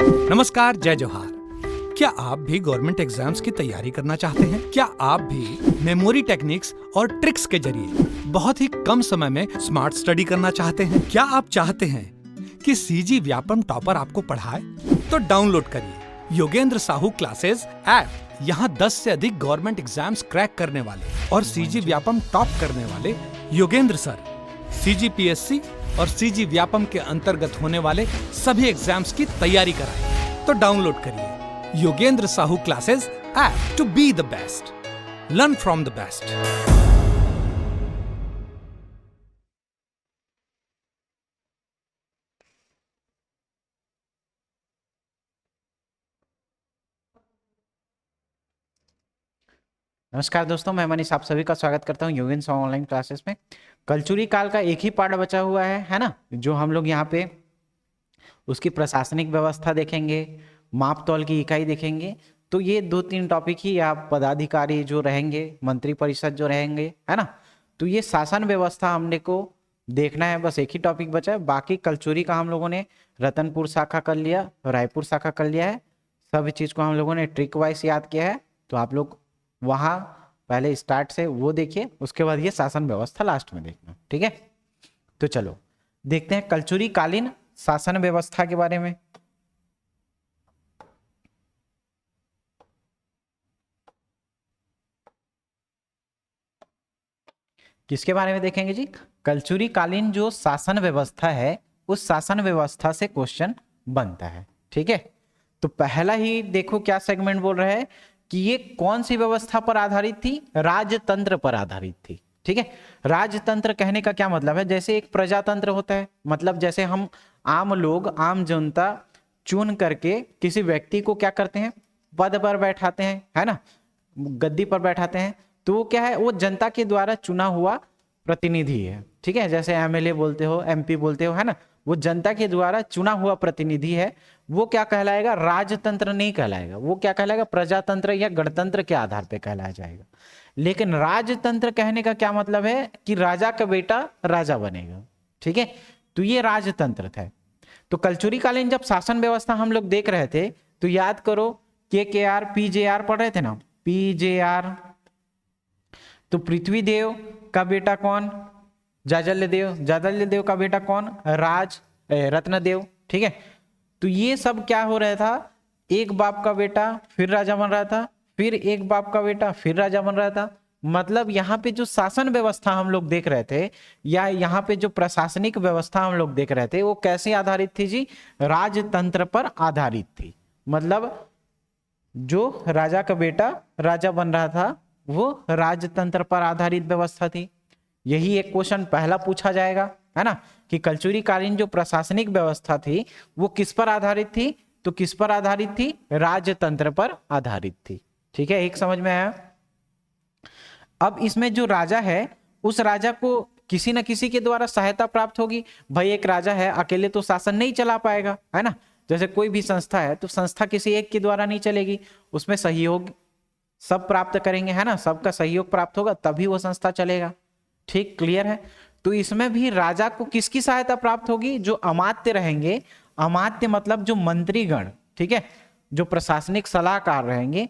नमस्कार, जय जोहार। क्या आप भी गवर्नमेंट एग्जाम्स की तैयारी करना चाहते हैं? क्या आप भी मेमोरी टेक्निक्स और ट्रिक्स के जरिए बहुत ही कम समय में स्मार्ट स्टडी करना चाहते हैं? क्या आप चाहते हैं कि सीजी व्यापम टॉपर आपको पढ़ाए? तो डाउनलोड करिए योगेंद्र साहू क्लासेस ऐप। यहाँ 10 से अधिक गवर्नमेंट एग्जाम्स क्रैक करने वाले और सीजी व्यापम टॉप करने वाले योगेंद्र सर सीजीपीएससी और सीजी व्यापम के अंतर्गत होने वाले सभी एग्जाम्स की तैयारी कराएं। तो डाउनलोड करिए Yogendra Sahu classes app to be the best, learn from the best. नमस्कार दोस्तों, मैं मनीष आप सभी का स्वागत करता हूं योगेंद्र साहू ऑनलाइन क्लासेस में। कलचुरी काल का एक ही पार्ट बचा हुआ है ना, जो हम लोग यहाँ पे उसकी प्रशासनिक व्यवस्था देखेंगे, माप तौल की इकाई देखेंगे। तो ये 2-3 टॉपिक ही आप पदाधिकारी जो रहेंगे, मंत्री परिषद जो रहेंगे, है ना, तो ये शासन व्यवस्था हमने को देखना है। बस एक ही टॉपिक बचा है। बाकी कलचुरी का हम लोगों ने रतनपुर शाखा कर लिया, रायपुर शाखा कर लिया है, सभी चीज़ को हम लोगों ने ट्रिक वाइज याद किया है। तो आप लोग वहाँ पहले स्टार्ट से वो देखिए, उसके बाद ये शासन व्यवस्था लास्ट में देखना, ठीक है। तो चलो देखते हैं कलचुरी कालीन शासन व्यवस्था के बारे में। किसके बारे में देखेंगे जी? कलचुरी कालीन जो शासन व्यवस्था है, उस शासन व्यवस्था से क्वेश्चन बनता है, ठीक है। तो पहला ही देखो क्या सेगमेंट बोल रहा है कि ये कौन सी व्यवस्था पर आधारित थी? राजतंत्र पर आधारित थी, ठीक है। राजतंत्र कहने का क्या मतलब है? जैसे एक प्रजातंत्र होता है, मतलब जैसे हम आम लोग, आम जनता चुन करके किसी व्यक्ति को क्या करते हैं? पद पर बैठाते हैं, है ना, गद्दी पर बैठाते हैं। तो वो क्या है? वो जनता के द्वारा चुना हुआ प्रतिनिधि है, ठीक है। जैसे एमएलए बोलते हो, एमपी बोलते हो, है ना, वो जनता के द्वारा चुना हुआ प्रतिनिधि है। वो क्या कहलाएगा? राजतंत्र नहीं कहलाएगा। वो क्या कहलाएगा? प्रजातंत्र या गणतंत्र के आधार पे कहलाया जाएगा। लेकिन राजतंत्र कहने का क्या मतलब है कि राजा का बेटा राजा बनेगा, ठीक है। तो ये राजतंत्र था। तो कलचुरी कालीन जब शासन व्यवस्था हम लोग देख रहे थे, तो याद करो के आर पीजेआर पढ़ रहे थे ना, पीजेआर। तो पृथ्वी देव का बेटा कौन? जाजल्य देव। जाजल्य देव का बेटा कौन? रत्नदेव, ठीक है। तो ये सब क्या हो रहा था? एक बाप का बेटा फिर राजा बन रहा था, फिर एक बाप का बेटा फिर राजा बन रहा था। मतलब यहाँ पे जो शासन व्यवस्था हम लोग देख रहे थे, या यहाँ पे जो प्रशासनिक व्यवस्था हम लोग देख रहे थे, वो कैसे आधारित थी जी? राजतंत्र पर आधारित थी। मतलब जो राजा का बेटा राजा बन रहा था, वो राजतंत्र पर आधारित व्यवस्था थी। यही एक क्वेश्चन पहला पूछा जाएगा, है ना, कि कलचुरी कालीन जो प्रशासनिक व्यवस्था थी वो किस पर आधारित थी? तो किस पर आधारित थी? राजतंत्र पर आधारित थी, ठीक है। एक समझ में आया? अब इसमें जो राजा है, उस राजा को किसी न किसी के द्वारा सहायता प्राप्त होगी। भाई एक राजा है, अकेले तो शासन नहीं चला पाएगा, है ना। जैसे कोई भी संस्था है, तो संस्था किसी एक के द्वारा नहीं चलेगी, उसमें सहयोग सब प्राप्त करेंगे, है ना, सबका सहयोग प्राप्त होगा तभी वो संस्था चलेगा, ठीक, क्लियर है। तो इसमें भी राजा को किसकी सहायता प्राप्त होगी? जो अमात्य रहेंगे, अमात्य मतलब जो मंत्रीगण, ठीक है, जो प्रशासनिक सलाहकार रहेंगे,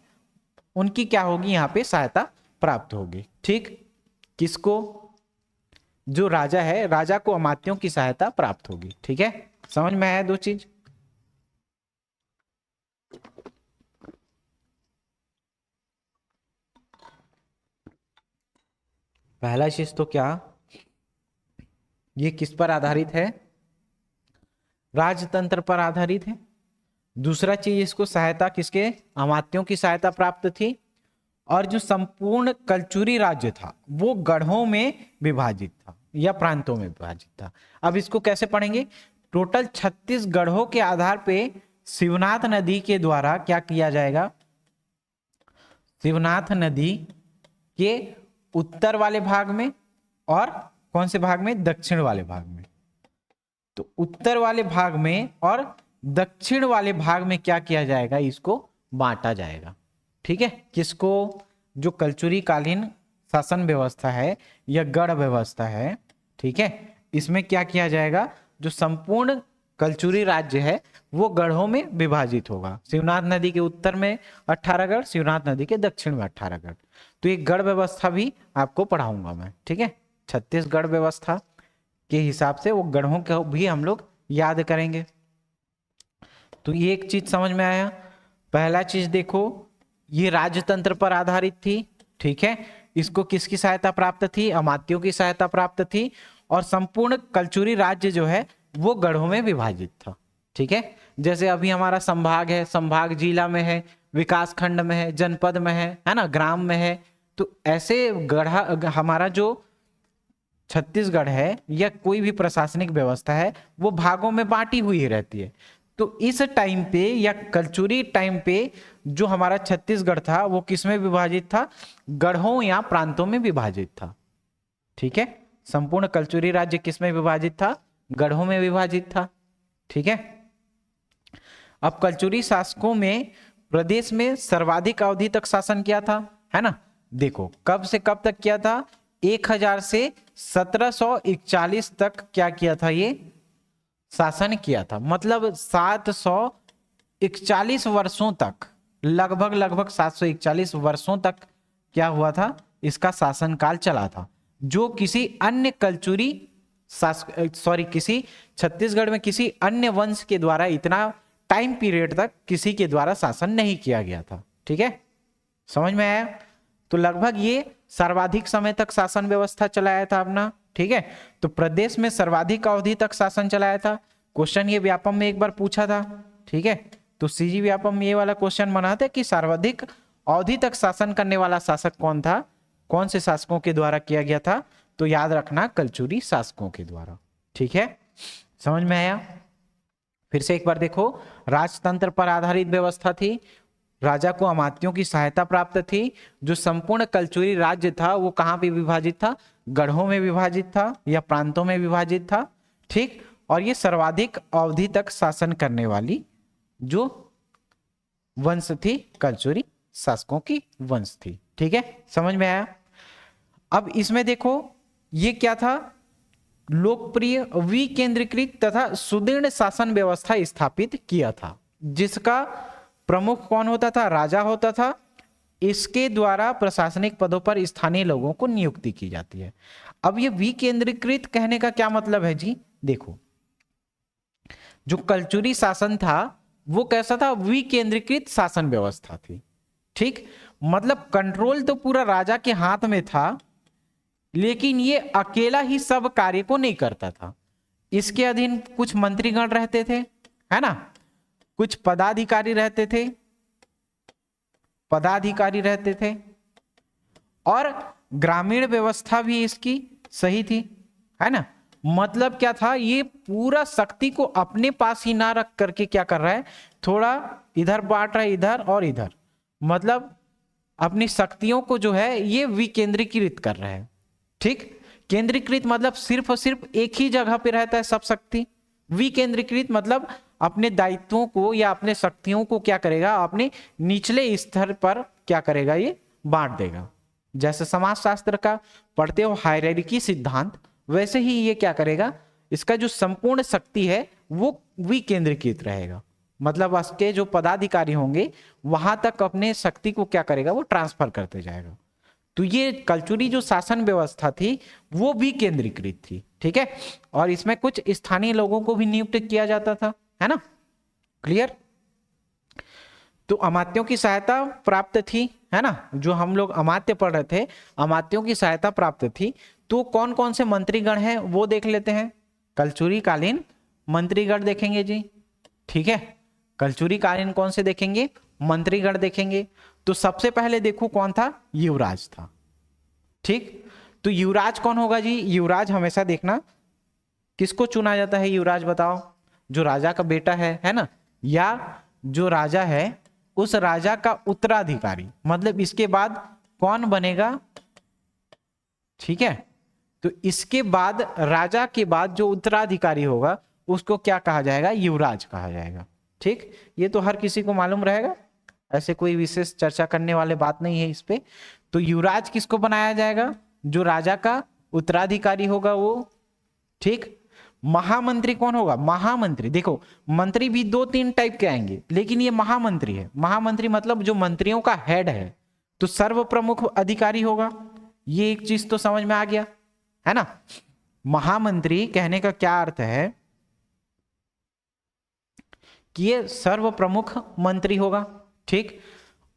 उनकी क्या होगी? यहाँ पे सहायता प्राप्त होगी, ठीक। किसको? जो राजा है, राजा को अमात्यों की सहायता प्राप्त होगी, ठीक है। समझ में आया दो चीज? पहला चीज तो क्या, ये किस पर आधारित है? राजतंत्र पर आधारित है। दूसरा चीज, इसको सहायता किसके? अमात्यों की सहायता प्राप्त थी। और जो संपूर्ण कलचुरी राज्य था वो गढ़ों में विभाजित था या प्रांतों में विभाजित था। अब इसको कैसे पढ़ेंगे? टोटल 36 गढ़ों के आधार पे शिवनाथ नदी के द्वारा क्या किया जाएगा? शिवनाथ नदी के उत्तर वाले भाग में और कौन से भाग में? दक्षिण वाले भाग में। तो उत्तर वाले भाग में और दक्षिण वाले भाग में क्या किया जाएगा? इसको बांटा जाएगा, ठीक है। किसको? जो कलचुरी कालीन शासन व्यवस्था है या गढ़ व्यवस्था है, ठीक है, इसमें क्या किया जाएगा? जो संपूर्ण कलचुरी राज्य है वो गढ़ों में विभाजित होगा। शिवनाथ नदी के उत्तर में 18 गढ़, शिवनाथ नदी के दक्षिण में 18 गढ़। तो ये गढ़ व्यवस्था भी आपको पढ़ाऊंगा मैं, ठीक है। छत्तीसगढ़ व्यवस्था के हिसाब से वो गढ़ों को भी हम लोग याद करेंगे। तो ये एक चीज समझ में आया। पहला चीज देखो, ये राजतंत्र पर आधारित थी, ठीक है। इसको किसकी सहायता प्राप्त थी? अमात्यों की सहायता प्राप्त थी। और संपूर्ण कलचुरी राज्य जो है वो गढ़ों में विभाजित था, ठीक है। जैसे अभी हमारा संभाग है, संभाग जिला में है, विकास खंड में है, जनपद में है ना, ग्राम में है। तो ऐसे गढ़ा हमारा जो छत्तीसगढ़ है या कोई भी प्रशासनिक व्यवस्था है वो भागों में बांटी हुई रहती है। तो इस टाइम पे या कलचुरी टाइम पे जो हमारा छत्तीसगढ़ था वो किस में विभाजित था? गढ़ों या प्रांतों में विभाजित था, ठीक है। संपूर्ण कलचुरी राज्य किस में विभाजित था? गढ़ों में विभाजित था, ठीक है। अब कलचुरी शासकों में प्रदेश में सर्वाधिक अवधि तक शासन किया था, है ना। देखो कब से कब तक किया था? 1000 से 1741 तक क्या किया था? ये शासन किया था। मतलब 741 वर्षों तक, लगभग 741 वर्षों तक क्या हुआ था? इसका शासनकाल चला था, जो किसी अन्य कलचुरी किसी छत्तीसगढ़ में किसी अन्य वंश के द्वारा इतना टाइम पीरियड तक किसी के द्वारा शासन नहीं किया गया था, ठीक है। समझ में आया? तो लगभग ये सर्वाधिक समय तक शासन व्यवस्था चलाया था अपना, ठीक है। तो प्रदेश में सर्वाधिक अवधि तक शासन चलाया था। क्वेश्चन ये व्यापम में एक बार पूछा था, ठीक है। तो सीजी व्यापम में ये वाला क्वेश्चन बना था कि सर्वाधिक अवधि तक शासन करने वाला शासक कौन था, कौन से शासकों के द्वारा किया गया था? तो याद रखना, कलचुरी शासकों के द्वारा, ठीक है। समझ में आया? फिर से एक बार देखो, राजतंत्र पर आधारित व्यवस्था थी, राजा को अमात्यों की सहायता प्राप्त थी। जो संपूर्ण कलचुरी राज्य था वो कहां पे विभाजित था? गढ़ों में विभाजित था या प्रांतों में विभाजित था, ठीक। और ये सर्वाधिक अवधि तक शासन करने वाली जो वंश थी कलचुरी शासकों की वंश थी, ठीक है। समझ में आया? अब इसमें देखो ये क्या था? लोकप्रिय विकेंद्रीकृत तथा सुदृढ़ शासन व्यवस्था स्थापित किया था, जिसका प्रमुख कौन होता था? राजा होता था। इसके द्वारा प्रशासनिक पदों पर स्थानीय लोगों को नियुक्ति की जाती है। अब ये विकेंद्रीकृत कहने का क्या मतलब है जी? देखो, जो कलचुरी शासन था वो कैसा था? विकेंद्रीकृत शासन व्यवस्था थी, ठीक। मतलब कंट्रोल तो पूरा राजा के हाथ में था, लेकिन ये अकेला ही सब कार्य को नहीं करता था। इसके अधीन कुछ मंत्रीगण रहते थे, है ना, कुछ पदाधिकारी रहते थे, और ग्रामीण व्यवस्था भी इसकी सही थी, है ना। मतलब क्या था? ये पूरा शक्ति को अपने पास ही ना रख करके क्या कर रहा है? थोड़ा इधर बांट रहा है, इधर और इधर। मतलब अपनी शक्तियों को जो है ये विकेंद्रीकृत कर रहा है, ठीक। केंद्रीकृत मतलब सिर्फ और सिर्फ एक ही जगह पे रहता है सब शक्ति। विकेंद्रीकृत मतलब अपने दायित्वों को या अपने शक्तियों को क्या करेगा? अपने निचले स्तर पर क्या करेगा? ये बांट देगा। जैसे समाजशास्त्र का पढ़ते हो हायरार्की सिद्धांत, वैसे ही ये क्या करेगा? इसका जो संपूर्ण शक्ति है वो विकेंद्रीकृत रहेगा। मतलब उसके जो पदाधिकारी होंगे वहां तक अपने शक्ति को क्या करेगा? वो ट्रांसफर करते जाएगा। तो ये कलचुरी जो शासन व्यवस्था थी वो भी केंद्रीकृत थी, ठीक है। और इसमें कुछ स्थानीय लोगों को भी नियुक्त किया जाता था, है ना। क्लियर? तो अमात्यों की सहायता प्राप्त थी, है ना। जो हम लोग अमात्य पढ़ रहे थे, अमात्यों की सहायता प्राप्त थी। तो कौन कौन से मंत्रीगण हैं वो देख लेते हैं। कलचुरी कालीन मंत्रीगण देखेंगे जी, ठीक है। कलचुरी कालीन कौन से देखेंगे? मंत्रीगण देखेंगे। तो सबसे पहले देखो कौन था? युवराज था, ठीक। तो युवराज कौन होगा जी? युवराज हमेशा देखना किसको चुना जाता है? युवराज बताओ। जो राजा का बेटा है ना, या जो राजा है उस राजा का उत्तराधिकारी। मतलब इसके बाद कौन बनेगा? ठीक है। तो इसके बाद राजा के बाद जो उत्तराधिकारी होगा उसको क्या कहा जाएगा? युवराज कहा जाएगा, ठीक। ये तो हर किसी को मालूम रहेगा, ऐसे कोई विशेष चर्चा करने वाले बात नहीं है इस पे। तो युवराज किसको बनाया जाएगा? जो राजा का उत्तराधिकारी होगा वो, ठीक। महामंत्री कौन होगा? महामंत्री, देखो मंत्री भी 2-3 टाइप के आएंगे, लेकिन ये महामंत्री है। महामंत्री मतलब जो मंत्रियों का हेड है, तो सर्व प्रमुख अधिकारी होगा। ये एक चीज तो समझ में आ गया है ना। महामंत्री कहने का क्या अर्थ है कि ये सर्व प्रमुख मंत्री होगा, ठीक।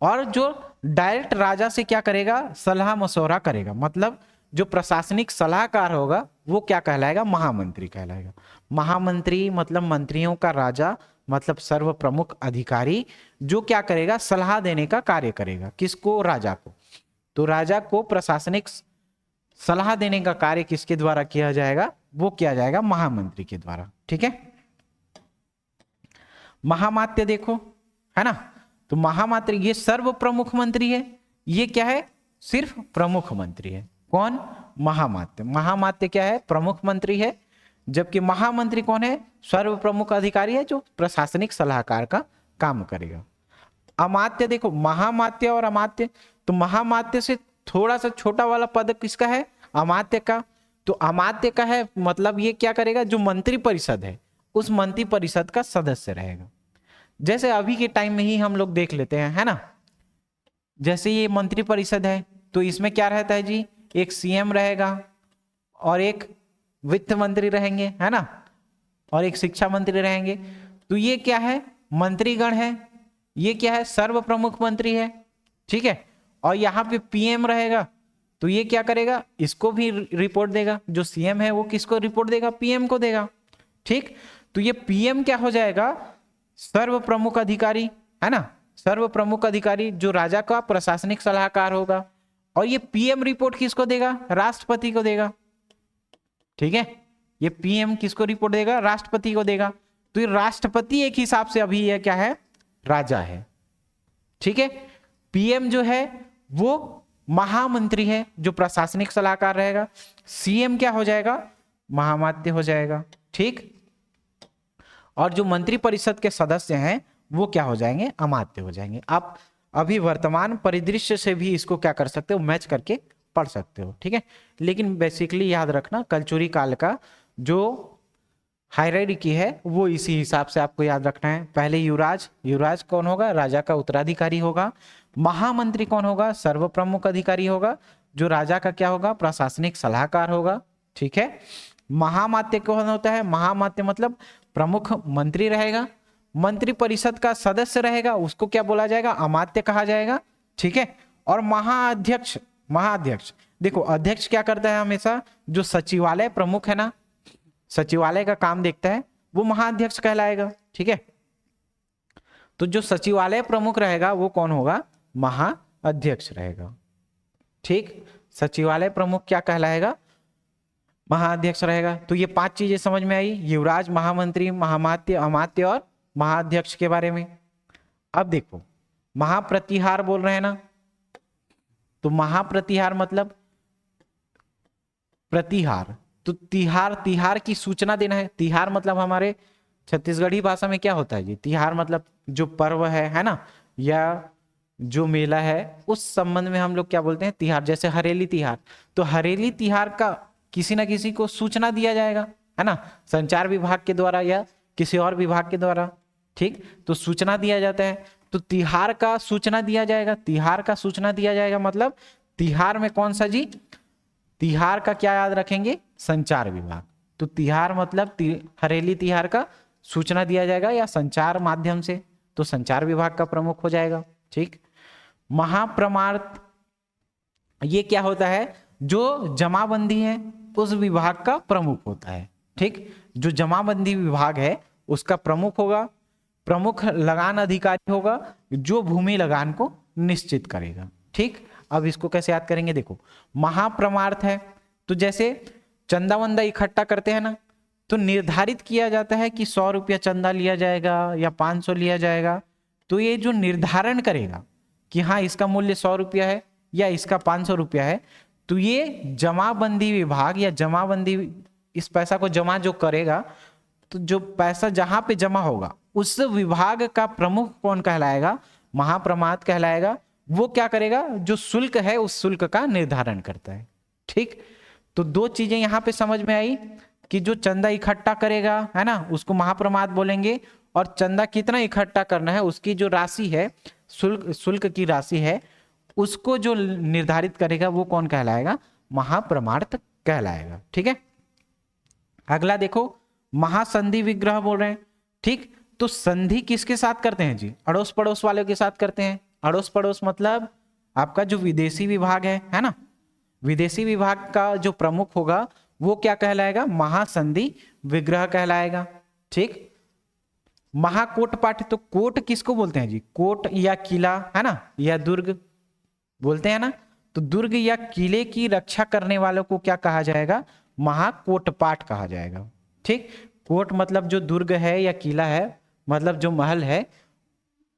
और जो डायरेक्ट राजा से क्या करेगा? सलाह मशवरा करेगा, मतलब जो प्रशासनिक सलाहकार होगा वो क्या कहलाएगा? महामंत्री कहलाएगा। महामंत्री मतलब मंत्रियों का राजा, मतलब सर्व प्रमुख अधिकारी, जो क्या करेगा? सलाह देने का कार्य करेगा। किसको? राजा को। तो राजा को प्रशासनिक सलाह देने का कार्य किसके द्वारा किया जाएगा? वो किया जाएगा महामंत्री के द्वारा, ठीक है। महामात्य देखो, है ना, तो महामात्र ये सर्व प्रमुख मंत्री है। ये क्या है? सिर्फ प्रमुख मंत्री है। कौन? महामात्य। महामात्य क्या है? प्रमुख मंत्री है। जबकि महामंत्री कौन है? सर्व प्रमुख अधिकारी है, जो प्रशासनिक सलाहकार का काम करेगा। अमात्य देखो, महामात्य और अमात्य, तो महामात्य से थोड़ा सा छोटा वाला पद किसका है? अमात्य का। तो अमात्य का है मतलब ये क्या करेगा? जो मंत्री परिषद है उस मंत्री परिषद का सदस्य रहेगा। जैसे अभी के टाइम में ही हम लोग देख लेते हैं, है ना, जैसे ये मंत्री परिषद है तो इसमें क्या रहता है जी? एक सीएम रहेगा और एक वित्त मंत्री रहेंगे, है ना, और एक शिक्षा मंत्री रहेंगे। तो ये क्या है? मंत्रीगण है। ये क्या है? सर्व प्रमुख मंत्री है, ठीक है। और यहाँ पे पीएम रहेगा, तो ये क्या करेगा? इसको भी रिपोर्ट देगा। जो सीएम है वो किसको रिपोर्ट देगा? पीएम को देगा, ठीक। तो ये पीएम क्या हो जाएगा? सर्व प्रमुख अधिकारी, है ना, सर्व प्रमुख अधिकारी जो राजा का प्रशासनिक सलाहकार होगा। और ये पीएम रिपोर्ट किसको देगा? राष्ट्रपति को देगा, ठीक है। ये पीएम किसको रिपोर्ट देगा? राष्ट्रपति को देगा। तो ये राष्ट्रपति एक हिसाब से अभी ये क्या है? राजा है, ठीक है। पीएम जो है वो महामंत्री है, जो प्रशासनिक सलाहकार रहेगा। सीएम क्या हो जाएगा? महामात्य हो जाएगा, ठीक। और जो मंत्री परिषद के सदस्य हैं वो क्या हो जाएंगे? अमात्य हो जाएंगे। आप अभी वर्तमान परिदृश्य से भी इसको क्या कर सकते हो? मैच करके पढ़ सकते हो, ठीक है। लेकिन बेसिकली याद रखना, कलचुरी काल का जो हायरार्की है वो इसी हिसाब से आपको याद रखना है। पहले युवराज, युवराज कौन होगा? राजा का उत्तराधिकारी होगा। महामंत्री कौन होगा? सर्व प्रमुख अधिकारी होगा, जो राजा का क्या होगा? प्रशासनिक सलाहकार होगा, ठीक है। महामात्य कौन होता है? महामात्य मतलब प्रमुख मंत्री रहेगा। मंत्री परिषद का सदस्य रहेगा, उसको क्या बोला जाएगा? अमात्य कहा जाएगा, ठीक है। और महाअध्यक्ष, महाअध्यक्ष देखो, अध्यक्ष क्या करता है हमेशा? जो सचिवालय प्रमुख है ना, सचिवालय का काम देखता है, वो महाअध्यक्ष कहलाएगा, ठीक है। तो जो सचिवालय प्रमुख रहेगा वो कौन होगा? महाअध्यक्ष रहेगा, ठीक। सचिवालय प्रमुख क्या कहलाएगा? महाअध्यक्ष रहेगा। तो ये 5 चीजें समझ में आई, युवराज, महामंत्री, महामात्य, अमात्य और महाअध्यक्ष के बारे में। अब देखो, महाप्रतिहार बोल रहे हैं ना, तो महाप्रतिहार मतलब प्रतिहार, तो तिहार, तिहार की सूचना देना है। तिहार मतलब हमारे छत्तीसगढ़ी भाषा में क्या होता है जी? तिहार मतलब जो पर्व है ना, या जो मेला है, उस संबंध में हम लोग क्या बोलते हैं? तिहार। जैसे हरेली तिहार, तो हरेली तिहार का किसी ना किसी को सूचना दिया जाएगा, है ना, संचार विभाग के द्वारा या किसी और विभाग के द्वारा, ठीक। तो सूचना दिया जाता है, तो तिहार का सूचना दिया जाएगा। तिहार का सूचना दिया जाएगा मतलब तिहार में कौन सा जी? तिहार का क्या याद रखेंगे? संचार विभाग। तो तिहार मतलब हरेली तिहार का सूचना दिया जाएगा या संचार माध्यम से, तो संचार विभाग का प्रमुख हो जाएगा, ठीक। महाप्रमार्थ, ये क्या होता है? जो जमाबंदी है उस विभाग का प्रमुख होता है, ठीक। जो जमाबंदी विभाग है उसका प्रमुख होगा। प्रमुख लगान अधिकारी होगा, जो भूमि लगान को निश्चित करेगा, ठीक। अब इसको कैसे याद करेंगे? देखो, महाप्रमार्थ है तो जैसे चंदा वंदा इकट्ठा करते हैं ना, तो निर्धारित किया जाता है कि 100 रुपया चंदा लिया जाएगा या 500 लिया जाएगा। तो ये जो निर्धारण करेगा कि हाँ इसका मूल्य 100 रुपया है या इसका 500 रुपया है, तो ये जमाबंदी विभाग या जमाबंदी इस पैसा को जमा जो करेगा, तो जो पैसा जहां पे जमा होगा उस विभाग का प्रमुख कौन कहलाएगा? महाप्रमार्थ कहलाएगा। वो क्या करेगा? जो शुल्क है उस शुल्क का निर्धारण करता है, ठीक। तो 2 चीजें यहां पे समझ में आई कि जो चंदा इकट्ठा करेगा, है ना, उसको महाप्रमाद बोलेंगे। और चंदा कितना इकट्ठा करना है, उसकी जो राशि है, शुल्क की राशि है, उसको जो निर्धारित करेगा वो कौन कहलाएगा, महाप्रमार्थ कहलाएगा। ठीक है, अगला देखो, महासंधि विग्रह बोल रहे हैं। ठीक, तो संधि किसके साथ करते हैं जी, अड़ोस पड़ोस वालों के साथ करते हैं। अड़ोस पड़ोस मतलब आपका जो विदेशी विभाग है ना, विदेशी विभाग का जो प्रमुख होगा वो क्या कहलाएगा, महासंधि विग्रह कहलाएगा। ठीक, महाकोट पाठ, तो कोट किसको बोलते हैं जी, कोट या किला, है ना, या दुर्ग बोलते हैं ना, तो दुर्ग या किले की रक्षा करने वालों को क्या कहा जाएगा, महाकोट पाठ कहा जाएगा। ठीक, कोट मतलब जो दुर्ग है या किला है, मतलब जो महल है,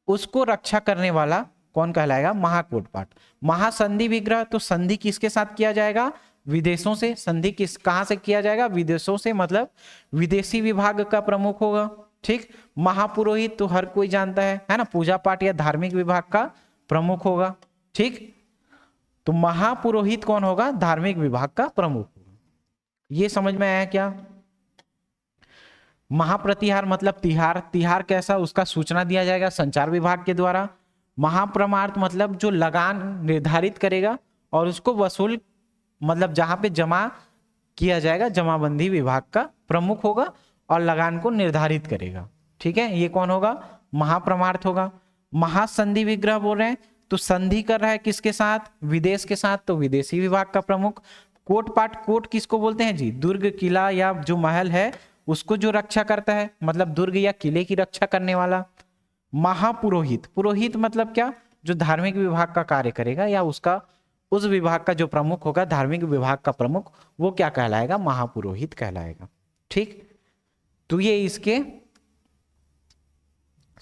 उसको रक्षा करने वाला कौन कहलाएगा, महाकोट पाठ। महासंधि विग्रह, तो संधि किसके साथ किया जाएगा, विदेशों से। संधि कहां से किया जाएगा, विदेशों से, मतलब विदेशी विभाग का प्रमुख होगा। ठीक, महापुरोहित तो हर कोई जानता है ना, पूजा पाठ या धार्मिक विभाग का प्रमुख होगा। ठीक, तो महापुरोहित कौन होगा, धार्मिक विभाग का प्रमुख होगा। ये समझ में आया क्या। महाप्रतिहार मतलब तिहार, तिहार कैसा, उसका सूचना दिया जाएगा संचार विभाग के द्वारा। महाप्रमार्थ मतलब जो लगान निर्धारित करेगा और उसको वसूल, मतलब जहां पे जमा किया जाएगा, जमाबंदी विभाग का प्रमुख होगा और लगान को निर्धारित करेगा। ठीक है, ये कौन होगा, महाप्रमार्थ होगा। महासंधि विग्रह बोल रहे हैं, तो संधि कर रहा है किसके साथ, विदेश के साथ, तो विदेशी विभाग का प्रमुख। कोट पाठ, कोट किसको बोलते हैं जी, दुर्ग किला या जो महल है उसको जो रक्षा करता है, मतलब दुर्ग या किले की रक्षा करने वाला। महापुरोहित, पुरोहित मतलब क्या, जो धार्मिक विभाग का कार्य करेगा या उसका, उस विभाग का जो प्रमुख होगा, धार्मिक विभाग का प्रमुख, वो क्या कहलाएगा, महापुरोहित कहलाएगा। ठीक, तो ये इसके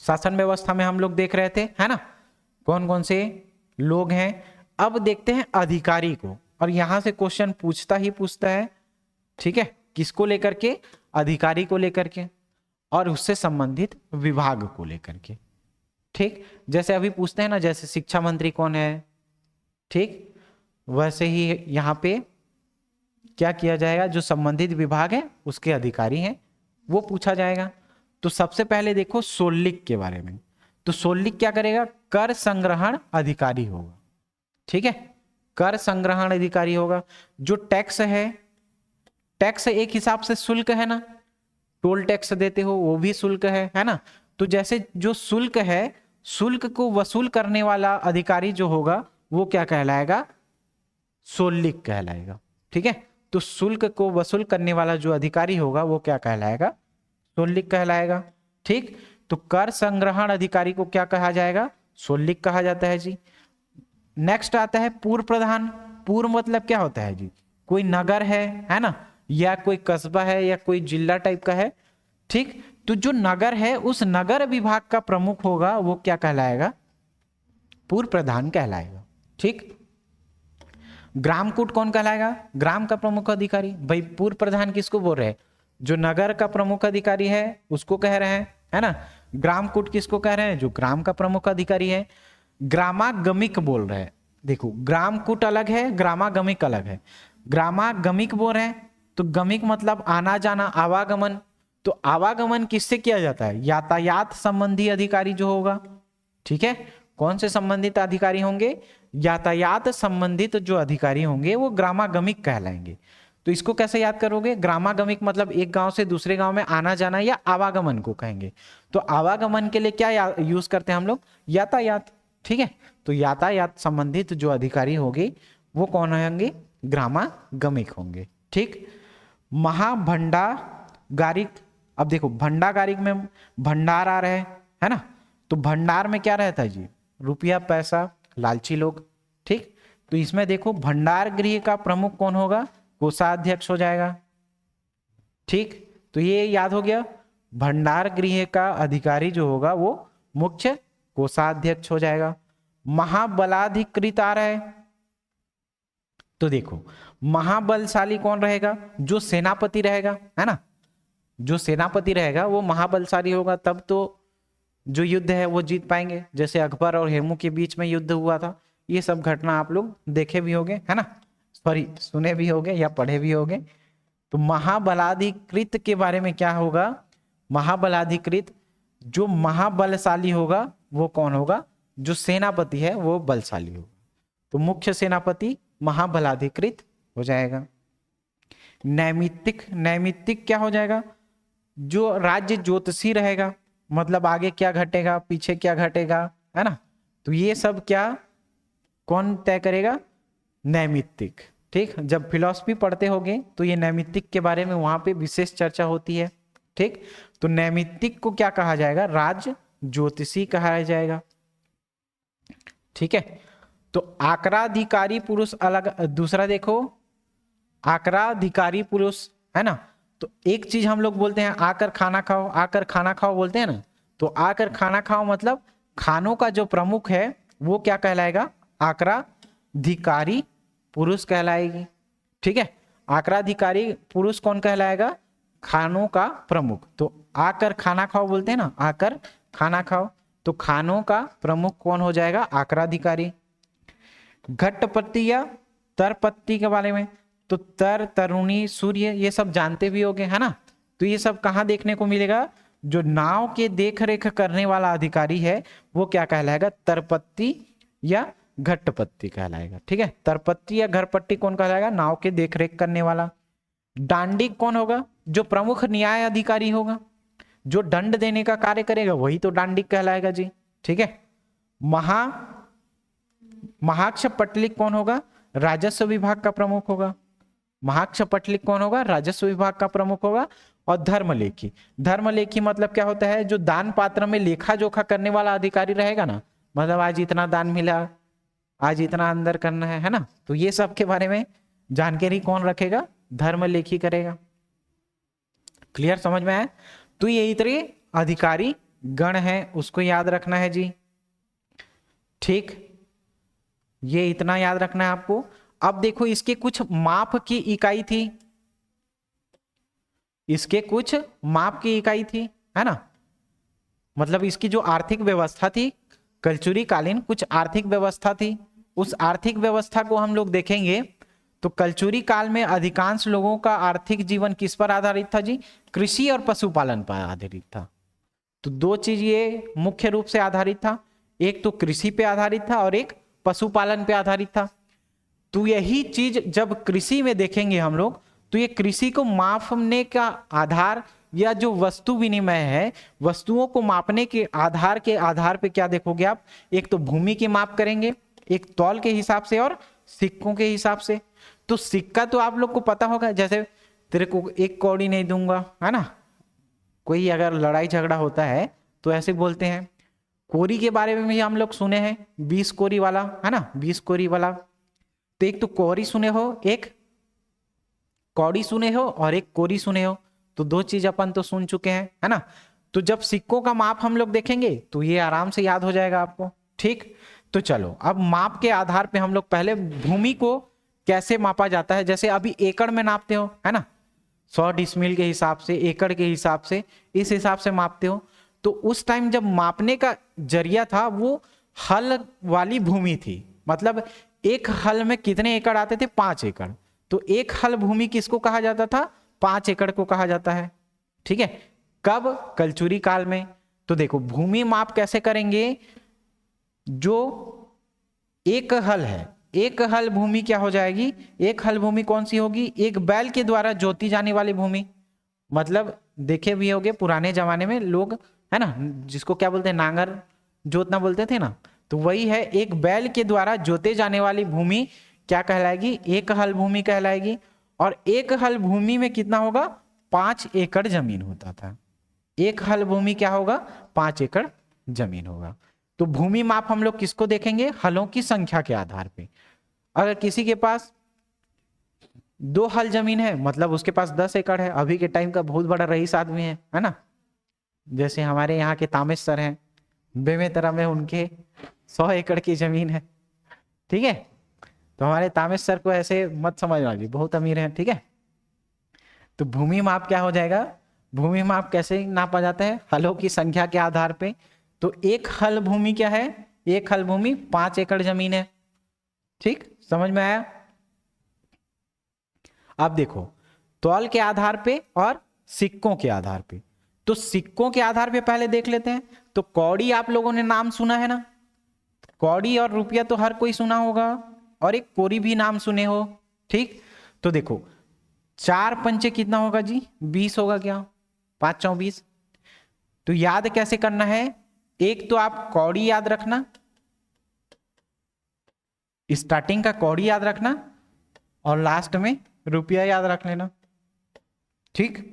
शासन व्यवस्था में हम लोग देख रहे थे, है ना, कौन कौन से लोग हैं। अब देखते हैं अधिकारी को, और यहां से क्वेश्चन पूछता ही पूछता है। ठीक है, किसको लेकर के, अधिकारी को लेकर के और उससे संबंधित विभाग को लेकर के। ठीक, जैसे अभी पूछते हैं ना, जैसे शिक्षा मंत्री कौन है, ठीक, वैसे ही यहाँ पे क्या किया जाएगा, जो संबंधित विभाग है उसके अधिकारी हैं वो पूछा जाएगा। तो सबसे पहले देखो सोल्लिक के बारे में, तो सोल्लिक क्या करेगा, कर संग्रहण अधिकारी होगा। ठीक है, कर संग्रहण अधिकारी होगा। जो टैक्स है, टैक्स एक हिसाब से शुल्क है ना, टोल टैक्स देते हो वो भी शुल्क है ना, तो जैसे जो शुल्क है, शुल्क को वसूल करने वाला अधिकारी जो होगा वो क्या कहलाएगा, सोल्लिक कहलाएगा। ठीक है, तो शुल्क को वसूल करने वाला जो अधिकारी होगा वो क्या कहलाएगा, सोल्लिक कहलाएगा। ठीक, तो कर संग्रहण अधिकारी को क्या कहा जाएगा, सोल्लिक कहा जाता है जी। नेक्स्ट आता है पूर्व प्रधान। पूर्व मतलब क्या होता है जी, कोई नगर है ना, या कोई कस्बा है या कोई जिला टाइप का है। ठीक, तो जो नगर है उस नगर विभाग का प्रमुख होगा वो क्या कहलाएगा, पूर्व प्रधान कहलाएगा। ठीक, ग्रामकूट कौन कहलाएगा, ग्राम का प्रमुख अधिकारी। भाई पूर्व प्रधान किसको बोल रहे हैं, जो नगर का प्रमुख अधिकारी है उसको कह रहे हैं, है ना। ग्रामकूट किसको कह रहे हैं, जो ग्राम का प्रमुख अधिकारी है। ग्रामागमिक बोल रहे हैं, देखो ग्रामकूट अलग है, ग्रामागमिक अलग है। ग्रामागमिक बोल रहे हैं तो गमिक मतलब आना जाना, आवागमन। तो आवागमन किससे किया जाता है, यातायात संबंधी अधिकारी जो होगा। ठीक है, कौन से संबंधित अधिकारी होंगे, यातायात संबंधित जो अधिकारी होंगे वो ग्रामागमिक कहलाएंगे। तो इसको कैसे याद करोगे, ग्रामागमिक मतलब एक गांव से दूसरे गांव में आना जाना या आवागमन को कहेंगे। तो आवागमन के लिए क्या यूज करते हैं हम लोग, यातायात। ठीक है, तो यातायात संबंधित जो अधिकारी होंगे वो कौन होंगे, ग्रामागमिक होंगे। ठीक, महाभंडागारिक। अब देखो भंडागारिक में भंडार आ रहे है ना, तो भंडार में क्या रहता है जी, रुपया पैसा, लालची लोग। ठीक, तो इसमें देखो भंडार गृह का प्रमुख कौन होगा, कोषाध्यक्ष हो जाएगा। ठीक, तो ये याद हो गया, भंडार गृह का अधिकारी जो होगा वो मुख्य कोषाध्यक्ष हो जाएगा। महाबलाधिकृत आ रहा है, तो देखो महाबलशाली कौन रहेगा, जो सेनापति रहेगा, है ना। जो सेनापति रहेगा वो महाबलशाली होगा, तब तो जो युद्ध है वो जीत पाएंगे। जैसे अकबर और हेमू के बीच में युद्ध हुआ था, ये सब घटना आप लोग देखे भी होंगे, है ना, सॉरी सुने भी होंगे या पढ़े भी होंगे। तो महाबलाधिकृत के बारे में क्या होगा? महाबलाधिकृत, जो महाबलशाली होगा वो कौन होगा? जो सेनापति है वो बलशाली होगा। तो मुख्य सेनापति महाबलाधिकृत हो जाएगा। नैमित्तिक, नैमित्तिक क्या हो जाएगा? जो राज्य ज्योतिषी रहेगा, मतलब आगे क्या घटेगा पीछे क्या घटेगा, है ना, तो ये सब क्या कौन तय करेगा? नैमित्तिक। ठीक, जब फिलॉसफी पढ़ते होगे तो ये नैमित्तिक के बारे में वहां पे विशेष चर्चा होती है। ठीक, तो नैमित्तिक को क्या कहा जाएगा? राज ज्योतिषी कहा जाएगा। ठीक है, तो आक्राधिकारी पुरुष अलग, दूसरा देखो आक्राधिकारी पुरुष, है ना, तो एक चीज हम लोग बोलते हैं आकर खाना खाओ, आकर खाना खाओ बोलते हैं ना, तो आकर खाना खाओ मतलब खानों का जो प्रमुख है वो क्या कहलाएगा? आक्राधिकारी पुरुष कहलाएगी। ठीक है, आक्राधिकारी पुरुष कौन कहलाएगा? खानों का प्रमुख। तो आकर खाना खाओ बोलते हैं ना, आकर खाना खाओ, तो खानों का प्रमुख कौन हो जाएगा? आक्राधिकारी। घटपति या तरपति के बारे में, तो तर, तरुणी, सूर्य ये सब जानते भी होंगे, है ना, तो ये सब कहाँ देखने को मिलेगा? जो नाव के देख रेख करने वाला अधिकारी है वो क्या कहलाएगा? तरपति या घटपति कहलाएगा। ठीक है, तरपति या घरपट्टी कौन कहलाएगा? नाव के देख रेख करने वाला। दांडिक कौन होगा? जो प्रमुख न्याय अधिकारी होगा, जो दंड देने का कार्य करेगा वही तो दांडिक कहलाएगा जी। ठीक है, महाक्ष पटलिक कौन होगा? राजस्व विभाग का प्रमुख होगा। महाक्ष पटलिक कौन होगा? राजस्व विभाग का प्रमुख होगा। और धर्मलेखी, धर्मलेखी मतलब क्या होता है? जो दान पात्र में लेखा जोखा करने वाला अधिकारी रहेगा ना, मतलब आज इतना दान मिला, आज इतना अंदर करना है ना, तो ये सब के बारे में जानकारी कौन रखेगा? धर्मलेखी करेगा। क्लियर, समझ में आया? तो ये इतने अधिकारी गण हैं, उसको याद रखना है जी। ठीक, ये इतना याद रखना है आपको। अब देखो इसके कुछ माप की इकाई थी, इसके कुछ माप की इकाई थी, है ना, मतलब इसकी जो आर्थिक व्यवस्था थी कलचुरी कालीन, कुछ आर्थिक व्यवस्था थी। उस आर्थिक व्यवस्था को हम लोग देखेंगे तो कलचुरी काल में अधिकांश लोगों का आर्थिक जीवन किस पर आधारित था जी? कृषि और पशुपालन पर आधारित था। तो दो चीज ये मुख्य रूप से आधारित था, एक तो कृषि पे आधारित था और एक पशुपालन पे आधारित था। तो यही चीज जब कृषि में देखेंगे हम लोग, तो ये कृषि को मापने का आधार या जो वस्तु विनिमय है, वस्तुओं को मापने के आधार पे क्या देखोगे आप? एक तो भूमि की माप करेंगे, एक तौल के हिसाब से और सिक्कों के हिसाब से। तो सिक्का तो आप लोग को पता होगा, जैसे तेरे को एक कौड़ी नहीं दूंगा, है ना, कोई अगर लड़ाई झगड़ा होता है तो ऐसे बोलते हैं। कोरी के बारे में भी हम लोग सुने हैं, 20 कोरी वाला, है ना, 20 कोरी वाला। तो एक तो कोरी सुने हो, एक कौड़ी सुने हो और एक कोरी सुने हो, तो दो चीज अपन तो सुन चुके हैं, है ना। तो जब सिक्कों का माप हम लोग देखेंगे तो ये आराम से याद हो जाएगा आपको। ठीक, तो चलो अब माप के आधार पे हम लोग पहले भूमि को कैसे मापा जाता है, जैसे अभी एकड़ में नापते हो, है ना, 100 डिसमिल के हिसाब से, एकड़ के हिसाब से, इस हिसाब से मापते हो। तो उस टाइम जब मापने का जरिया था वो हल वाली भूमि थी, मतलब एक हल में कितने एकड़ आते थे? 5 एकड़। तो एक हल भूमि किसको कहा जाता था? 5 एकड़ को कहा जाता है। ठीक है, कब? कलचुरी काल में। तो देखो भूमि माप कैसे करेंगे? जो एक हल है, एक हल भूमि क्या हो जाएगी? एक हल भूमि कौन सी होगी? एक बैल के द्वारा जोती जाने वाली भूमि। मतलब देखे भी होगे पुराने जमाने में लोग, है ना, जिसको क्या बोलते हैं, नांगर जोतना बोलते थे ना, तो वही है, एक बैल के द्वारा जोते जाने वाली भूमि क्या कहलाएगी? एक हल भूमि कहलाएगी। और एक हल भूमि में कितना होगा? 5 एकड़ जमीन होता था। एक हल भूमि क्या होगा? 5 एकड़ जमीन होगा। तो भूमि माप हम लोग किसको देखेंगे? हलों की संख्या के आधार पे। अगर किसी के पास 2 हल जमीन है, मतलब उसके पास 10 एकड़ है, अभी के टाइम का बहुत बड़ा रईस आदमी है ना, जैसे हमारे यहाँ के तामेश सर हैं, बेमेतरा में उनके 100 एकड़ की जमीन है। ठीक है, तो हमारे तामेश सर को ऐसे मत समझना जी, बहुत अमीर हैं। ठीक है, तो भूमि माप क्या हो जाएगा? भूमि माप कैसे नापा जाता है? हलों की संख्या के आधार पे। तो एक हल भूमि क्या है? एक हल भूमि 5 एकड़ जमीन है। ठीक, समझ में आया? अब देखो तौल के आधार पे और सिक्कों के आधार पे। तो सिक्कों के आधार पे पहले देख लेते हैं। तो कौड़ी आप लोगों ने नाम सुना है ना, कौड़ी और रुपया तो हर कोई सुना होगा, और एक कोरी भी नाम सुने हो, ठीक। तो देखो 4 पंचे कितना होगा जी, 20 होगा क्या, 5 चौ 20। तो याद कैसे करना है, एक तो आप कौड़ी याद रखना, स्टार्टिंग का कौड़ी याद रखना, और लास्ट में रुपया याद रख लेना, ठीक।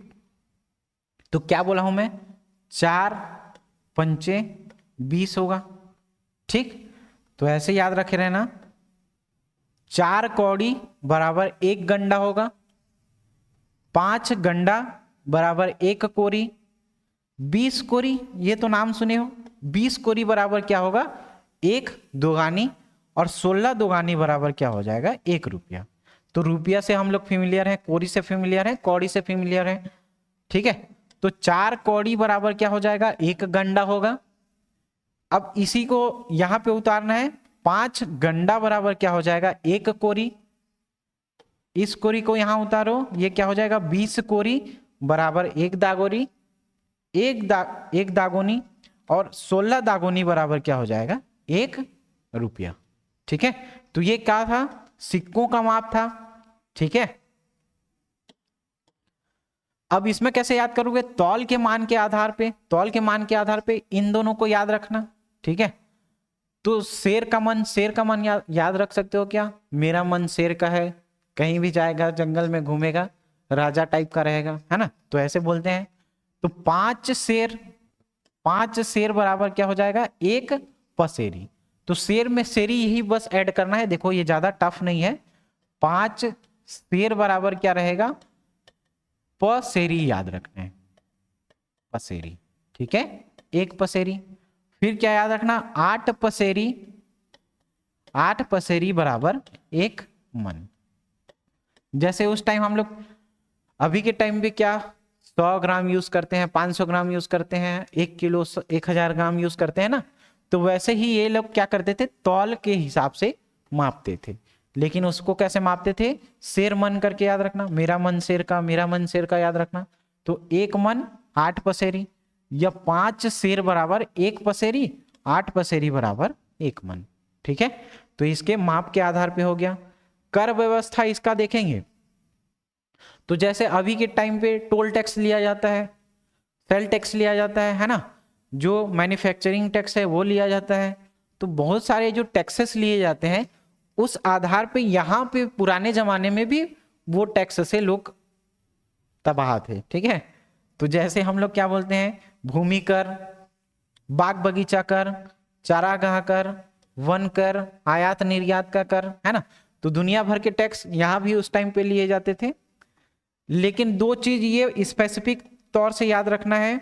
तो क्या बोला हूं मैं, 4 पंचे 20 होगा, ठीक। तो ऐसे याद रखे रहना, 4 कौड़ी बराबर 1 गंडा होगा, 5 गंडा बराबर 1 कोरी, 20 कोरी ये तो नाम सुने हो, 20 कोरी बराबर क्या होगा, 1 दोगानी, और 16 दोगानी बराबर क्या हो जाएगा, 1 रुपया। तो रुपया से हम लोग फेमिलियर हैं, कोरी से फेमिलियर हैं, कौड़ी से फेमिलियर हैं, ठीक है। तो 4 कौड़ी बराबर क्या हो जाएगा, 1 गंडा होगा। अब इसी को यहां पे उतारना है, 5 गंडा बराबर क्या हो जाएगा, 1 कोरी। इस कोरी को यहां उतारो, ये क्या हो जाएगा, 20 कोरी बराबर 1 दागोरी, 1 दागोनी, और 16 दागोनी बराबर क्या हो जाएगा, 1 रुपया, ठीक है। तो ये क्या था, सिक्कों का माप था, ठीक है। अब इसमें कैसे याद करोगे, तौल के मान के आधार पे, तौल के मान के आधार पे इन दोनों को याद रखना, ठीक है। तो शेर का मन याद रख सकते हो क्या, मेरा मन शेर का है, कहीं भी जाएगा जंगल में घूमेगा, राजा टाइप का रहेगा, है ना, तो ऐसे बोलते हैं। तो 5 शेर बराबर क्या हो जाएगा, 1 पसेरी। तो शेर में शेरी यही बस ऐड करना है, देखो ये ज्यादा टफ नहीं है। 5 शेर बराबर क्या रहेगा, पसेरी याद रखना है, पसेरी, ठीक है, 1 पसेरी। फिर क्या याद रखना, 8 पसेरी बराबर 1 मन। जैसे उस टाइम हम लोग, अभी के टाइम पे क्या 100 ग्राम यूज करते हैं, 500 ग्राम यूज करते हैं, 1 किलो 1000 ग्राम यूज करते हैं ना, तो वैसे ही ये लोग क्या करते थे, तौल के हिसाब से मापते थे। लेकिन उसको कैसे मापते थे, शेर मन करके याद रखना, मेरा मन शेर का, मेरा मन शेर का याद रखना। तो 1 मन 8 पसेरी, या 5 शेर बराबर 1 पसेरी, 8 पसेरी बराबर 1 मन, ठीक है। तो इसके माप के आधार पे हो गया। कर व्यवस्था इसका देखेंगे तो जैसे अभी के टाइम पे टोल टैक्स लिया जाता है, सेल टैक्स लिया जाता है ना, जो मैन्युफैक्चरिंग टैक्स है वो लिया जाता है। तो बहुत सारे जो टैक्सेस लिए जाते हैं उस आधार पे यहाँ पे पुराने जमाने में भी वो टैक्स से लोग तबाह थे, ठीक है। तो जैसे हम लोग क्या बोलते हैं, भूमि कर, बाग बगीचा कर, चारागाह कर, वन कर, आयात निर्यात का कर, है ना। तो दुनिया भर के टैक्स यहाँ भी उस टाइम पे लिए जाते थे। लेकिन 2 चीज ये स्पेसिफिक तौर से याद रखना है,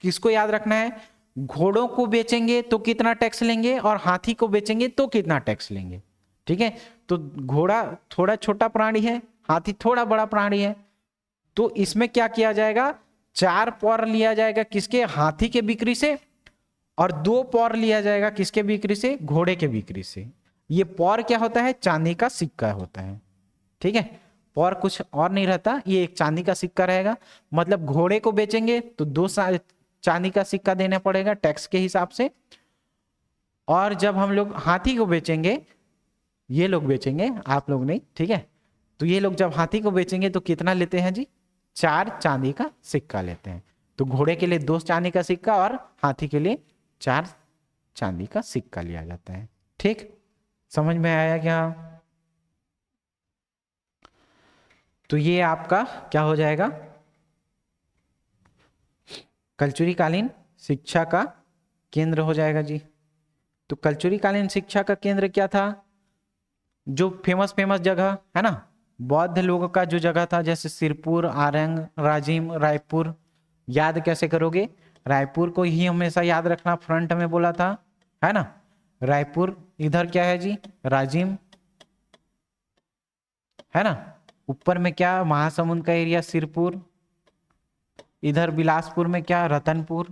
किसको याद रखना है, घोड़ों को बेचेंगे तो कितना टैक्स लेंगे, और हाथी को बेचेंगे तो कितना टैक्स लेंगे, ठीक है। तो घोड़ा थोड़ा छोटा प्राणी है, हाथी थोड़ा बड़ा प्राणी है, तो इसमें क्या किया जाएगा, 4 पौर लिया जाएगा किसके, हाथी के बिक्री से, और 2 पौर लिया जाएगा किसके बिक्री से, घोड़े के बिक्री से। ये पौर क्या होता है, चांदी का सिक्का होता है, ठीक है। पौर कुछ और नहीं रहता, ये एक चांदी का सिक्का रहेगा। मतलब घोड़े को बेचेंगे तो 2 चांदी का सिक्का देना पड़ेगा टैक्स के हिसाब से, और जब हम लोग हाथी को बेचेंगे, ये लोग बेचेंगे, आप लोग नहीं, ठीक है। तो ये लोग जब हाथी को बेचेंगे तो कितना लेते हैं जी, 4 चांदी का सिक्का लेते हैं। तो घोड़े के लिए 2 चांदी का सिक्का और हाथी के लिए 4 चांदी का सिक्का लिया जाता है, ठीक। समझ में आया क्या। तो ये आपका क्या हो जाएगा, कलचुरी कालीन शिक्षा का केंद्र हो जाएगा जी। तो कलचुरी कालीन शिक्षा का केंद्र क्या था, जो फेमस जगह है ना, बौद्ध लोगों का जो जगह था, जैसे सिरपुर, आरंग, राजिम, रायपुर। याद कैसे करोगे, रायपुर को ही हमेशा याद रखना, फ्रंट में बोला था, है ना। रायपुर इधर क्या है जी, राजिम, है ना। ऊपर में क्या, महासमुंद का एरिया सिरपुर, इधर बिलासपुर में क्या, रतनपुर।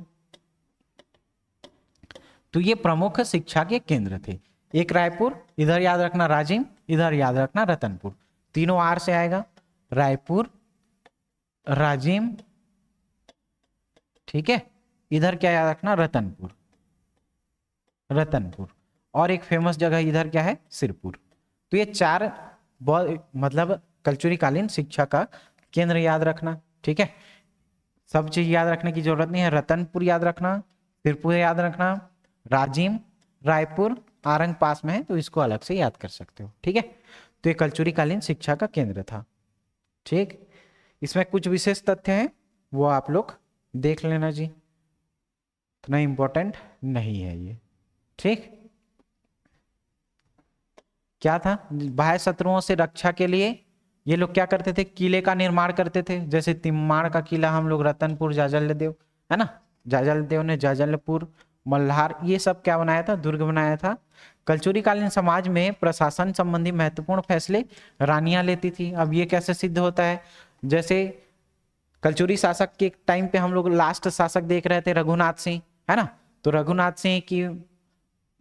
तो ये प्रमुख शिक्षा के केंद्र थे। एक रायपुर, इधर याद रखना राजिम, इधर याद रखना रतनपुर, तीनों आर से आएगा, रायपुर, राजिम, ठीक है। इधर क्या याद रखना, रतनपुर, रतनपुर। और एक फेमस जगह इधर क्या है, सिरपुर। तो ये चार मतलब कल्चुरी-कालीन शिक्षा का केंद्र याद रखना, ठीक है। सब चीज याद रखने की जरूरत नहीं है। रतनपुर याद रखना, सिरपुर याद रखना, राजिम, रायपुर, आरंग पास में है तो इसको अलग से याद कर सकते हो, ठीक है। तो ये कल्चुरी-कालीन शिक्षा का केंद्र था, ठीक। इसमें कुछ विशेष तथ्य हैं, वो आप लोग देख लेना जी, इतना इंपॉर्टेंट नहीं है ये, ठीक। क्या था, बाह्य शत्रुओं से रक्षा के लिए ये लोग क्या करते थे, किले का निर्माण करते थे। जैसे तिम्माड़ का किला हम लोग रतनपुर, जाजलदेव, है ना, जाजलदेव ने जाजलपुर, मल्हार, ये सब क्या बनाया था, दुर्ग बनाया था। कल्चुरी-कालीन समाज में प्रशासन संबंधी महत्वपूर्ण फैसले रानियां लेती थी। अब ये कैसे सिद्ध होता है, जैसे कल्चुरी शासक के टाइम पे हम लोग लास्ट शासक देख रहे थे रघुनाथ सिंह, है ना। तो रघुनाथ सिंह की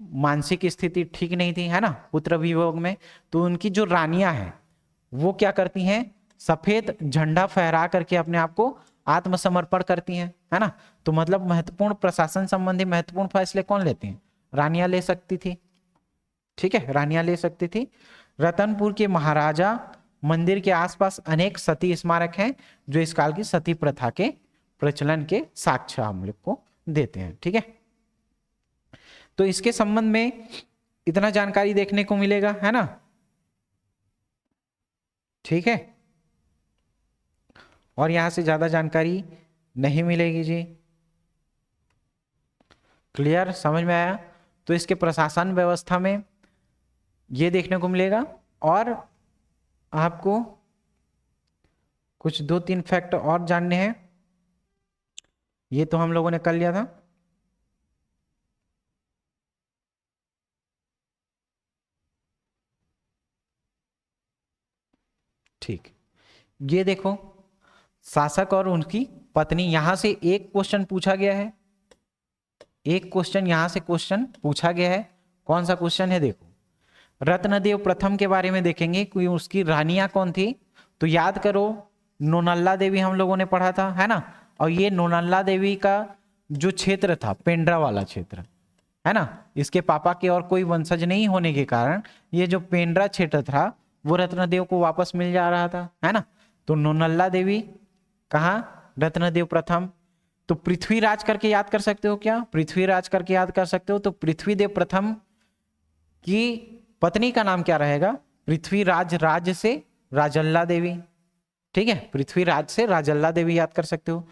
मानसिक स्थिति ठीक नहीं थी, है ना, पुत्र वियोग में। तो उनकी जो रानियां हैं वो क्या करती हैं, सफेद झंडा फहरा करके अपने आप को आत्मसमर्पण करती हैं, है ना। तो मतलब महत्वपूर्ण प्रशासन संबंधी महत्वपूर्ण फैसले कौन लेते हैं, रानियां ले सकती थी, ठीक है, रानियां ले सकती थी। रतनपुर के महाराजा मंदिर के आसपास अनेक सती स्मारक हैं जो इस काल की सती प्रथा के प्रचलन के साक्ष्य हम लोग को देते हैं, ठीक है। तो इसके संबंध में इतना जानकारी देखने को मिलेगा, है ना, ठीक है। और यहां से ज्यादा जानकारी नहीं मिलेगी जी, क्लियर, समझ में आया। तो इसके प्रशासन व्यवस्था में ये देखने को मिलेगा। और आपको कुछ 2-3 फैक्ट और जानने हैं, ये तो हम लोगों ने कर लिया था। ठीक, ये देखो, शासक और उनकी पत्नी, यहां से एक क्वेश्चन पूछा गया है, एक क्वेश्चन यहां से क्वेश्चन पूछा गया है। कौन सा क्वेश्चन है, देखो, रत्नदेव प्रथम के बारे में देखेंगे कि उसकी रानियां कौन थी। तो याद करो, नोनल्ला देवी हम लोगों ने पढ़ा था, है ना। और ये नोनल्ला देवी का जो क्षेत्र था, पेंड्रा वाला क्षेत्र, है ना, इसके पापा के और कोई वंशज नहीं होने के कारण ये जो पेंड्रा क्षेत्र था वो रत्नदेव को वापस मिल जा रहा था, है ना। तो नोनल्ला देवी कहाँ, रत्नदेव प्रथम। तो पृथ्वीराज करके याद कर सकते हो क्या, पृथ्वीराज करके याद कर सकते हो। तो पृथ्वीदेव प्रथम की पत्नी का नाम क्या रहेगा, पृथ्वीराज राज से राजल्ला देवी, ठीक है, पृथ्वीराज से राजल्ला देवी याद कर सकते हो।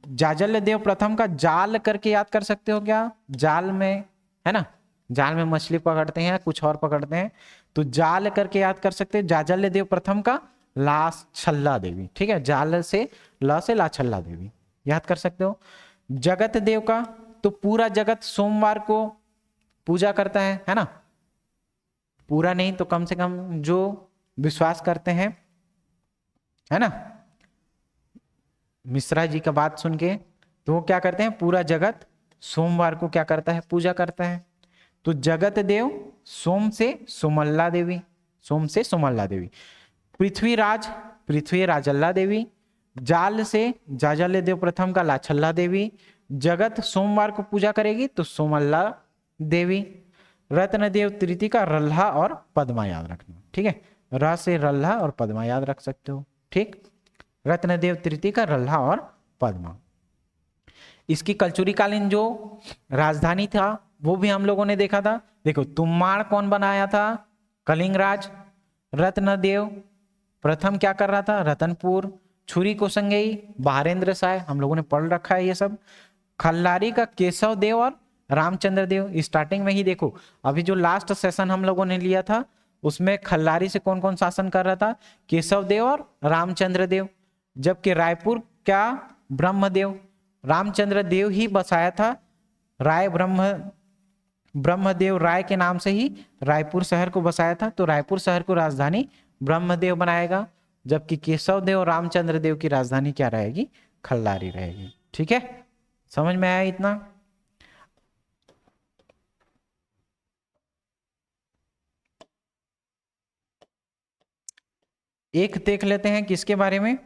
जाजल्य देव प्रथम का जाल करके याद कर सकते हो क्या, जाल में, है ना, जाल में मछली पकड़ते हैं, कुछ और पकड़ते हैं, तो जाल करके याद कर सकते हैं। जाजल्य देव प्रथम का लाश छल्ला देवी, ठीक है, जाल से ला से लाछल्ला देवी याद कर सकते हो। जगत देव का, तो पूरा जगत सोमवार को पूजा करता है ना, पूरा नहीं तो कम से कम जो विश्वास करते हैं, है ना, मिश्रा जी का बात सुन के, तो वो क्या करते हैं, पूरा जगत सोमवार को क्या करता है, पूजा करता है। तो जगत देव सोम से सुमल्ला देवी, सोम से सुमल्ला देवी। पृथ्वीराज, पृथ्वी राजल्ला देवी। जाल से जाजल्य देव प्रथम का लाछल्ला देवी। जगत सोमवार को पूजा करेगी तो सोमल्ला देवी। रत्नदेव तृतीय का रल्हा और पद्मा याद रखना, ठीक है, र से रल्हा और पद्मा याद रख सकते हो, ठीक। रत्नदेव तृतीय का रल्हा और पद्मा। इसकी कल्चुरी-कालीन जो राजधानी था वो भी हम लोगों ने देखा था। देखो, तुम्माड़ कौन बनाया था, कलिंगराज। रत्नदेव प्रथम क्या कर रहा था, रतनपुर। छुरी को संगई बहारेंद्र साय, हम लोगों ने पढ़ रखा है ये सब। खल्लारी का केशव देव और रामचंद्र देव। स्टार्टिंग में ही देखो, अभी जो लास्ट सेशन हम लोगों ने लिया था उसमें खल्लारी से कौन कौन शासन कर रहा था, केशव देव और रामचंद्र देव। जबकि रायपुर क्या, ब्रह्मदेव, रामचंद्र देव ही बसाया था। राय ब्रह्मदेव राय के नाम से ही रायपुर शहर को बसाया था, तो रायपुर शहर को राजधानी ब्रह्मदेव बनाएगा। जबकि केशव देव और रामचंद्र देव की राजधानी क्या रहेगी, खल्लारी रहेगी, ठीक है, समझ में आया इतना। एक देख लेते हैं किसके बारे में,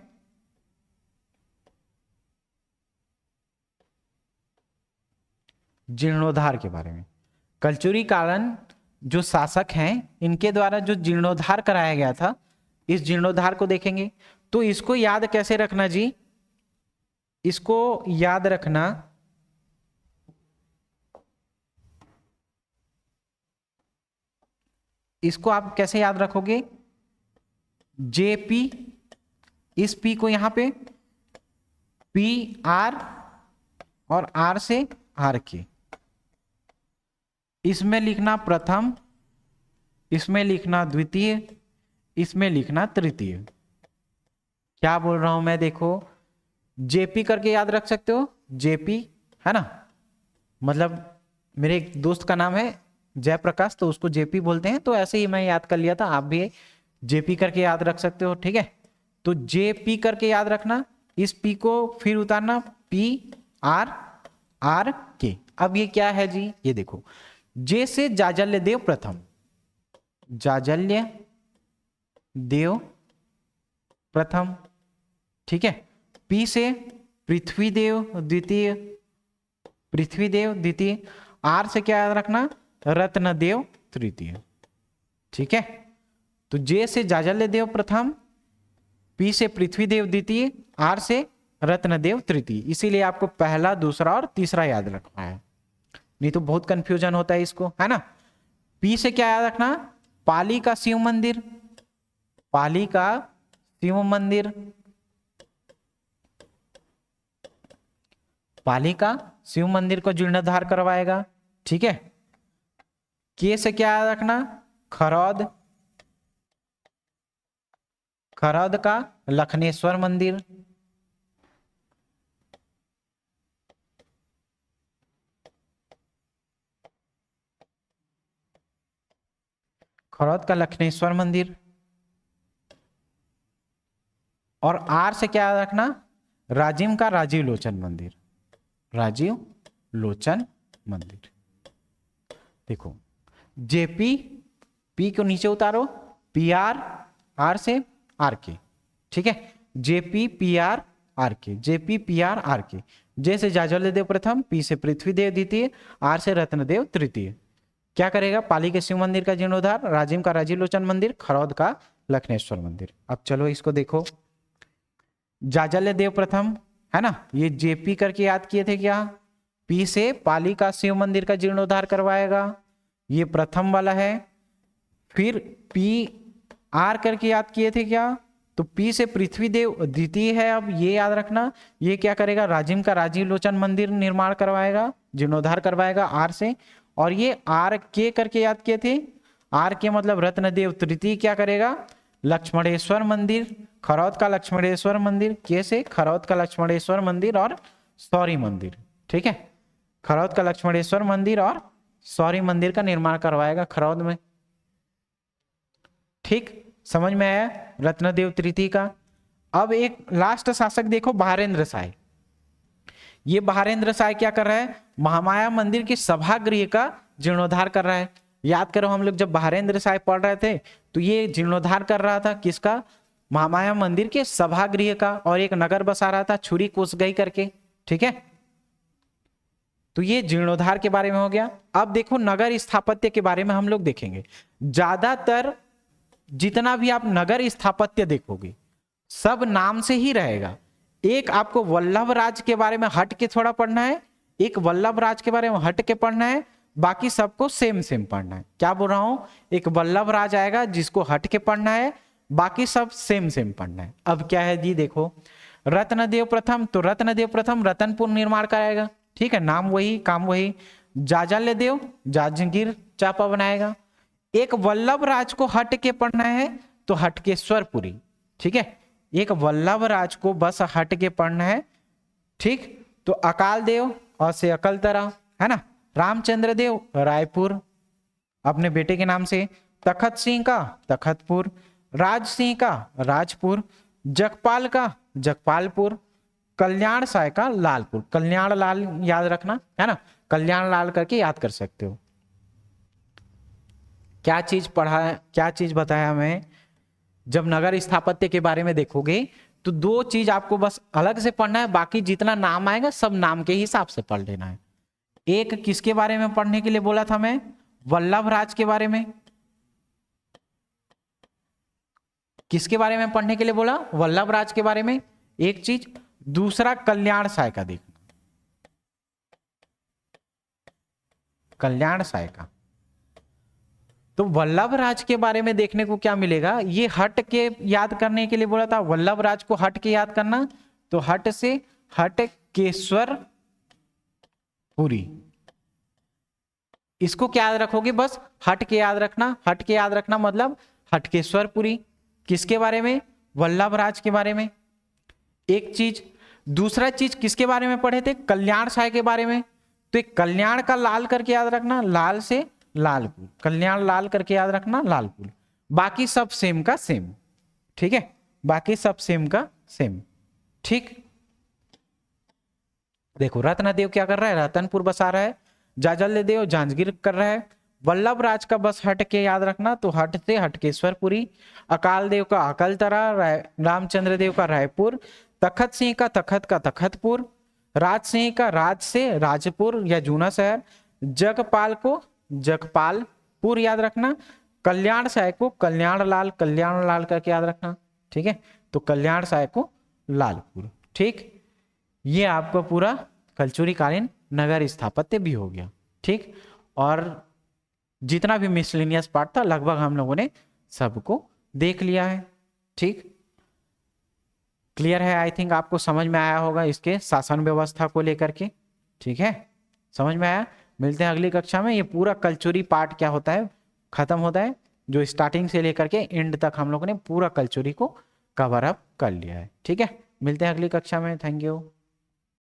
जीर्णोद्धार के बारे में। कलचुरी कालन जो शासक हैं इनके द्वारा जो जीर्णोद्धार कराया गया था, इस जीर्णोद्धार को देखेंगे। तो इसको याद कैसे रखना जी, इसको याद रखना इसको आप कैसे याद रखोगे, जेपी, इस पी को यहां पे पी आर और आर से आर के, इसमें लिखना प्रथम, इसमें लिखना द्वितीय, इसमें लिखना तृतीय। क्या बोल रहा हूं मैं, देखो जेपी करके याद रख सकते हो, जेपी है ना, मतलब मेरे एक दोस्त का नाम है जयप्रकाश, तो उसको जेपी बोलते हैं, तो ऐसे ही मैं याद कर लिया था, आप भी जेपी करके याद रख सकते हो। ठीक है, तो जेपी करके याद रखना, इस पी को फिर उतारना पी आर आर के। अब ये क्या है जी, ये देखो, जे से जाजल्य देव प्रथम, जाजल्य देव प्रथम, ठीक है। पी से पृथ्वी देव द्वितीय, पृथ्वी देव द्वितीय। आर से क्या याद रखना, रत्नदेव तृतीय, ठीक है। तो जे से जाजल्य देव प्रथम, पी से पृथ्वी देव द्वितीय, आर से रत्नदेव तृतीय। इसीलिए आपको पहला, दूसरा और तीसरा याद रखना है, नहीं तो बहुत कंफ्यूजन होता है इसको, है ना। पी से क्या याद रखना, पाली का शिव मंदिर, पाली का शिव मंदिर, पाली का शिव मंदिर को जीर्णोद्धार करवाएगा, ठीक है। के से क्या याद रखना, खरौद, खरौद का लखनेश्वर मंदिर, खरौद का लखनेश्वर मंदिर। और आर से क्या याद रखना, राजिम का राजीव लोचन मंदिर, राजीव लोचन मंदिर। देखो जेपी, पी को नीचे उतारो, पी आर, आर से आर के, ठीक है। जेपी पी आर आर के, जेपी पी आर आर के। जे से जाजल्य देव प्रथम, पी से पृथ्वी देव द्वितीय, आर से रत्नदेव तृतीय। क्या करेगा, पाली के शिव मंदिर का जीर्णोद्धार, राजिम का राजीव लोचन मंदिर, खरौद का लखनेश्वर मंदिर। अब चलो इसको देखो, जाजल्य देव प्रथम है ना, ये जेपी करके याद किए थे क्या, पी से पाली का शिव मंदिर का जीर्णोद्धार करवाएगा, ये प्रथम वाला है। फिर पी आर करके याद किए थे क्या, तो पी से पृथ्वी देव द्वितीय है, अब ये याद रखना, ये क्या करेगा, राजिम का राजीव लोचन मंदिर निर्माण करवाएगा, जीर्णोद्धार करवाएगा आर से। और ये आर के करके याद किए थे, आर के मतलब रत्नदेव तृतीय क्या करेगा, लक्ष्मणेश्वर मंदिर, खरौद का लक्ष्मणेश्वर मंदिर, के से खरौद का लक्ष्मणेश्वर मंदिर और सौरी मंदिर, ठीक है। खरौद का लक्ष्मणेश्वर मंदिर और सौरी मंदिर का निर्माण करवाएगा खरौद में, ठीक, समझ में आया रत्नदेव तृतीय का। अब एक लास्ट शासक देखो, बहारेंद्र साय। ये बहारेंद्र साय क्या कर रहा है, महामाया मंदिर के सभागृह का जीर्णोद्धार कर रहा है। याद करो हम लोग जब बहारेंद्र साय पढ़ रहे थे तो ये जीर्णोद्धार कर रहा था किसका, महामाया मंदिर के सभागृह का, और एक नगर बसा रहा था छुरी कोसगई करके, ठीक है। तो ये जीर्णोद्धार के बारे में हो गया। अब देखो नगर स्थापत्य के बारे में हम लोग देखेंगे। ज्यादातर जितना भी आप नगर स्थापत्य देखोगे सब नाम से ही रहेगा। एक आपको वल्लभ राज के बारे में हट के थोड़ा पढ़ना है, एक वल्लभ राज के बारे में हट के पढ़ना है, बाकी सबको सेम सेम पढ़ना है। क्या बोल रहा हूं, एक वल्लभ राज आएगा जिसको हट के पढ़ना है, बाकी सब सेम सेम पढ़ना है। अब क्या है जी, देखो रत्नदेव प्रथम, तो रत्नदेव प्रथम रतनपुर निर्माण कराएगा, ठीक है, नाम वही काम वही। जाजल्य देव जांजगीर चांपा बनाएगा। एक वल्लभ राज को हट के पढ़ना है तो हटकेश्वरपुरी, ठीक है, एक वल्लभ राज को बस हट के पढ़ना है, ठीक। तो अकाल देव और से अकलतरा है ना, रामचंद्र देव रायपुर अपने बेटे के नाम से, तखत सिंह का तखतपुर, राज सिंह का राजपुर, जगपाल का जगपालपुर, कल्याण साय का लालपुर। कल्याण लाल याद रखना है ना, कल्याण लाल करके याद कर सकते हो। क्या चीज पढ़ा है, क्या चीज बताया मैं, जब नगर स्थापत्य के बारे में देखोगे तो दो चीज आपको बस अलग से पढ़ना है, बाकी जितना नाम आएगा सब नाम के हिसाब से पढ़ लेना है। एक किसके बारे में पढ़ने के लिए बोला था मैं? वल्लभ राज के बारे में। किसके बारे में पढ़ने के लिए बोला? वल्लभ राज के बारे में, एक चीज। दूसरा कल्याण साय का देखना, कल्याण साय का। तो वल्लभ राज के बारे में देखने को क्या मिलेगा? ये हट के याद करने के लिए बोला था, वल्लभ राज को हट के याद करना। तो हट से हटकेश्वर पुरी, इसको क्या याद रखोगे? बस हट के याद रखना। हट के याद रखना मतलब हटकेश्वर पुरी। किसके बारे में? वल्लभ राज के बारे में, एक चीज। दूसरा चीज किसके बारे में पढ़े थे? कल्याण साय के बारे में। तो एक कल्याण का लाल करके याद रखना, लाल से लालपुर, कल्याण लाल करके याद रखना, लालपुर। बाकी सब सेम का सेम, ठीक है, बाकी सब सेम का सेम, ठीक। देखो रत्नदेव क्या कर रहा है? रतनपुर बसा रहा है। जाजल्य देव जांजगीर कर रहा है। वल्लभ राज का बस हट के याद रखना, तो हट से हटकेश्वरपुरी। अकाल देव का अकलतरा, रामचंद्र देव का रायपुर, तखत सिंह का तखत का तखतपुर, राज सिंह का राज से राजपुर या जूना शहर, जगपाल को जगपालपुर याद रखना, कल्याण साय को कल्याण लाल करके याद रखना, ठीक है। तो कल्याण साय को लालपुर, ठीक। ये आपको पूरा कलचुरी कालीन नगर स्थापत्य भी हो गया, ठीक। और जितना भी मिसलेनियस पार्ट था लगभग हम लोगों ने सबको देख लिया है, ठीक। क्लियर है? आई थिंक आपको समझ में आया होगा इसके शासन व्यवस्था को लेकर के, ठीक है, समझ में आया। मिलते हैं अगली कक्षा में। ये पूरा कलचुरी पार्ट क्या होता है खत्म होता है, जो स्टार्टिंग से लेकर के एंड तक हम लोगों ने पूरा कलचुरी को कवर अप कर लिया है, ठीक है। मिलते हैं अगली कक्षा में। Thank you.